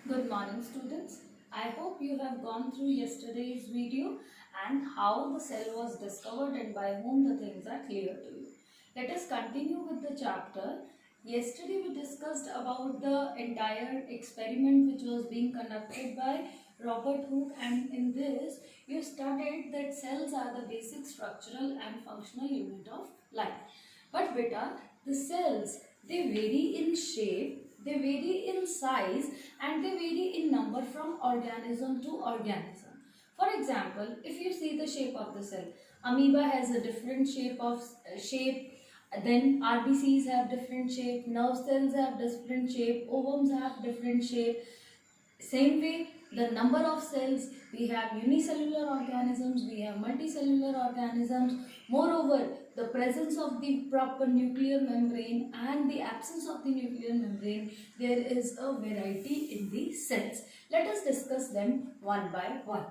Good morning, students. I hope you have gone through yesterday's video and how the cell was discovered and by whom the things are clear to you. Let us continue with the chapter. Yesterday we discussed about the entire experiment which was being conducted by Robert Hooke, and in this you studied that cells are the basic structural and functional unit of life. But beta, the cells, they vary in shape, they vary in size, and they vary in number from organism to organism. For example, if you see the shape of the cell, amoeba has a different shape, then RBCs have different shape, nerve cells have different shape, ovums have different shape. Same way, the number of cells, we have unicellular organisms, we have multicellular organisms. Moreover, the presence of the proper nuclear membrane and the absence of the nuclear membrane, there is a variety in the cells. Let us discuss them one by one.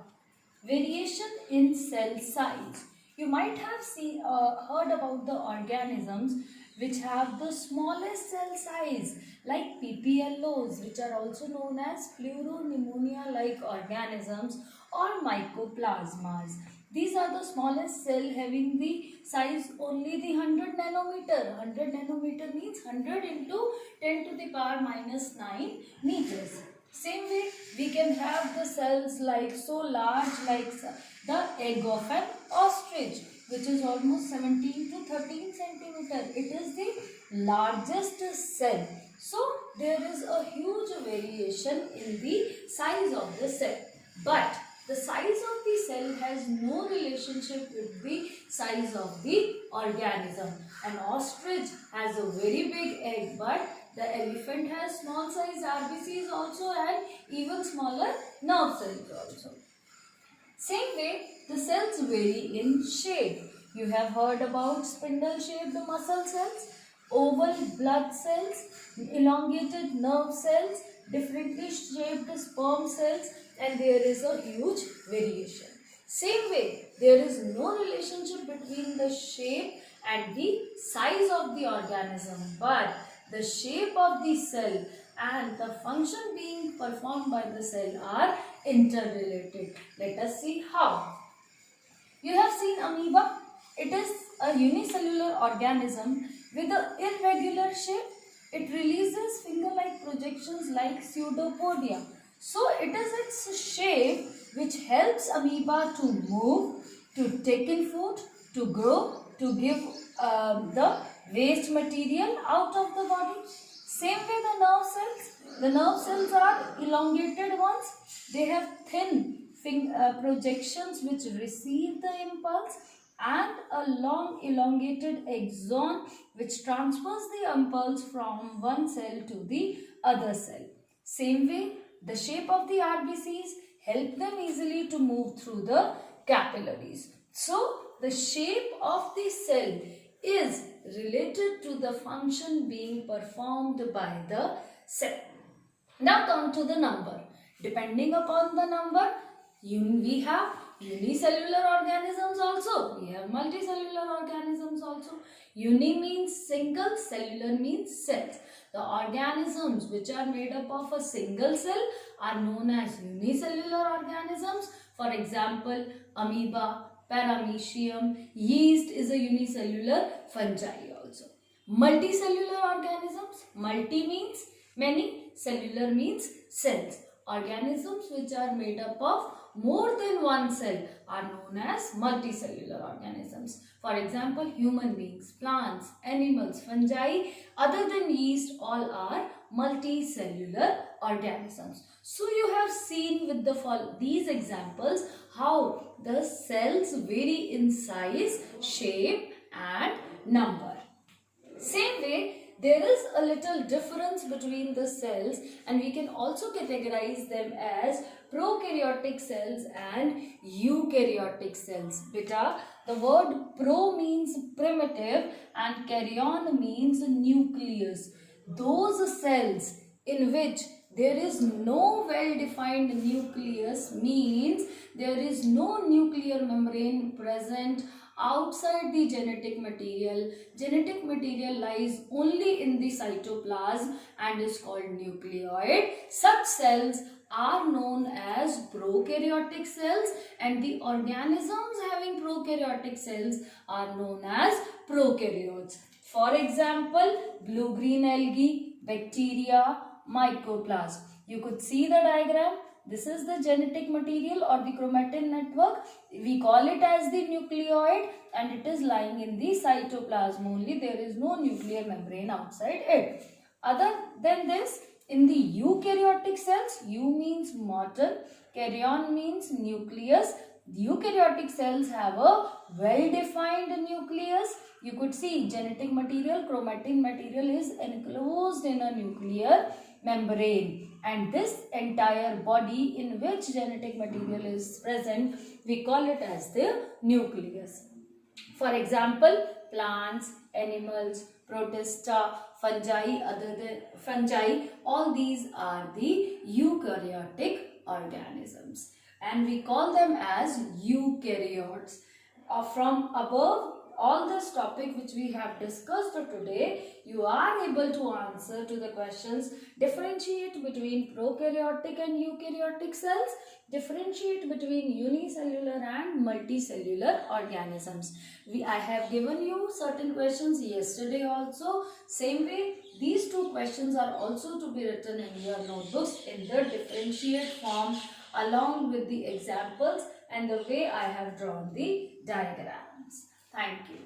Variation in cell size. You might have heard about the organisms which have the smallest cell size, like PPLOs, which are also known as pleuropneumonia-like organisms, or mycoplasmas. These are the smallest cell having the size only the 100 nanometer. 100 nanometer means 100 into 10 to the power minus 9 meters. Same way, we can have the cells like so large like the egg of an ostrich, which is almost 17 to 13 centimeter. It is the largest cell. So, there is a huge variation in the size of the cell. But the size of the cell has no relationship with the size of the organism. An ostrich has a very big egg, but the elephant has small size RBCs also and even smaller nerve cells also. Same way, the cells vary in shape. You have heard about spindle-shaped muscle cells, oval blood cells, elongated nerve cells, differently shaped sperm cells, and there is a huge variation. Same way, there is no relationship between the shape and the size of the organism, but the shape of the cell and the function being performed by the cell are interrelated. Let us see how. You have seen amoeba. It is a unicellular organism with an irregular shape. It releases finger-like projections like pseudopodia. So it is its shape which helps amoeba to move, to take in food, to grow, to give the waste material out of the body. Same way the nerve cells. The nerve cells are elongated ones. They have thin projections which receive the impulse and a long elongated axon which transfers the impulse from one cell to the other cell. Same way, the shape of the RBCs help them easily to move through the capillaries. So, the shape of the cell is related to the function being performed by the cell. Now come to the number. Depending upon the number, we have unicellular organisms also. We have multicellular organisms also. Uni means single, cellular means cells. The organisms which are made up of a single cell are known as unicellular organisms. For example, amoeba, paramecium, yeast is a unicellular fungi also. Multicellular organisms, multi means many, cellular means cells. Organisms which are made up of more than one cell are known as multicellular organisms. For example, human beings, plants, animals, fungi, other than yeast, all are multicellular organisms. So you have seen with these examples how the cells vary in size, shape and number. Same way, there is a little difference between the cells, and we can also categorize them as prokaryotic cells and eukaryotic cells. Beta, the word pro means primitive and karyon means nucleus. Those cells in which there is no well-defined nucleus means there is no nuclear membrane present outside the genetic material. Genetic material lies only in the cytoplasm and is called nucleoid. Such cells are known as prokaryotic cells, and the organisms having prokaryotic cells are known as prokaryotes. For example, blue-green algae, bacteria, mycoplasm. You could see the diagram. This is the genetic material or the chromatin network. We call it as the nucleoid, and it is lying in the cytoplasm only. There is no nuclear membrane outside it. Other than this, in the eukaryotic cells, eu means mortal, karyon means nucleus. Eukaryotic cells have a well-defined nucleus. You could see genetic material, chromatin material is enclosed in a nuclear membrane, and this entire body in which genetic material is present, we call it as the nucleus. For example, plants, animals, protista, fungi, all these are the eukaryotic organisms, and we call them as eukaryotes. From above all this topic which we have discussed today, you are able to answer to the questions: differentiate between prokaryotic and eukaryotic cells, differentiate between unicellular and multicellular organisms. I have given you certain questions yesterday also. Same way, these two questions are also to be written in your notebooks in the differentiate form, along with the examples and the way I have drawn the diagrams. Thank you.